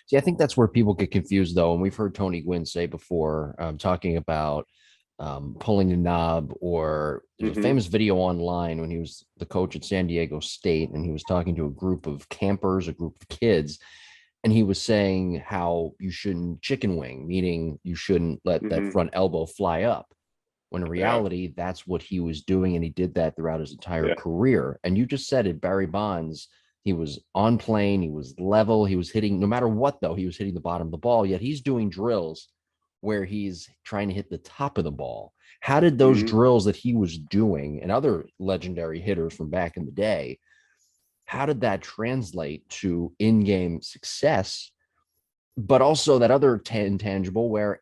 See, I think that's where people get confused, though. And we've heard Tony Gwynn say before, talking about pulling the knob, or there's a Hmm. famous video online when he was the coach at San Diego State and he was talking to a group of campers, a group of kids, and he was saying how you shouldn't chicken wing, meaning you shouldn't let that Hmm. front elbow fly up. When in Yeah. reality, that's what he was doing, and he did that throughout his entire Yeah. career. And you just said it, Barry Bonds. He was on plane, he was level, he was hitting no matter what, though, he was hitting the bottom of the ball, yet he's doing drills where he's trying to hit the top of the ball. How did those Hmm. drills that he was doing and other legendary hitters from back in the day, how did that translate to in-game success? But also that other intangible where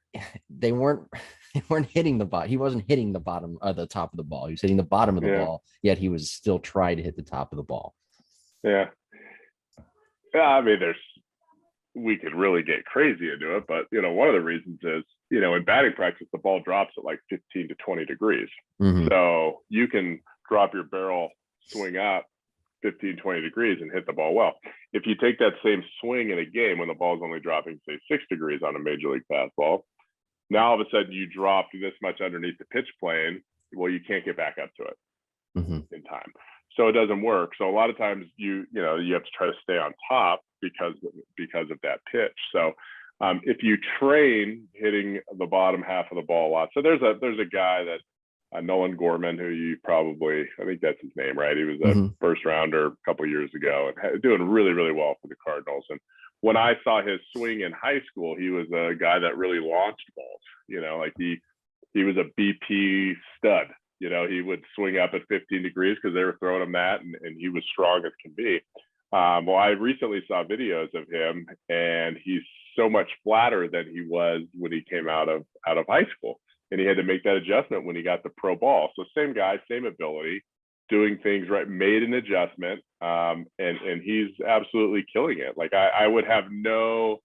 they weren't they weren't hitting the bottom. He wasn't hitting the bottom or the top of the ball. He was hitting the bottom of the Yeah. ball, yet he was still trying to hit the top of the ball. Yeah. Yeah. I mean, we could really get crazy into it, but one of the reasons is, in batting practice, the ball drops at like 15 to 20 degrees. Mm-hmm. So you can drop your barrel, swing up 15, 20 degrees and hit the ball well. If you take that same swing in a game when the ball's only dropping, say, 6 degrees on a major league fastball, now all of a sudden you dropped this much underneath the pitch plane. Well, you can't get back up to it Mm-hmm. in time. So it doesn't work. So a lot of times you have to try to stay on top because of that pitch. So if you train hitting the bottom half of the ball a lot, so there's a guy that Nolan Gorman, who you probably, I think that's his name, right? He was a Mm-hmm. first rounder a couple of years ago and doing really, really well for the Cardinals. And when I saw his swing in high school, he was a guy that really launched balls. Like he was a BP stud. He would swing up at 15 degrees because they were throwing him that, and he was strong as can be. Well, I recently saw videos of him, and he's so much flatter than he was when he came out of high school, and he had to make that adjustment when he got the pro ball. So same guy, same ability, doing things right, made an adjustment, and he's absolutely killing it. Like I would have no.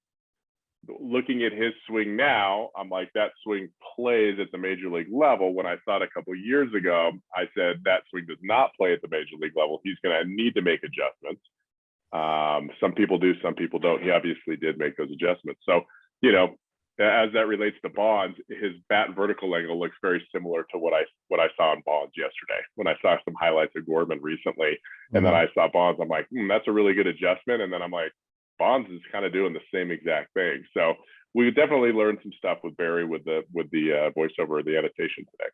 Looking at his swing now, I'm like, that swing plays at the major league level. When I saw it a couple of years ago, I said that swing does not play at the major league level. He's going to need to make adjustments. Some people do, some people don't. He obviously did make those adjustments. So, as that relates to Bonds, his bat vertical angle looks very similar to what I saw in Bonds yesterday. When I saw some highlights of Gorman recently, and then Mm-hmm. I saw Bonds, I'm like, that's a really good adjustment. And then I'm like, Bonds is kind of doing the same exact thing. So we definitely learned some stuff with Barry with the voiceover of the annotation today.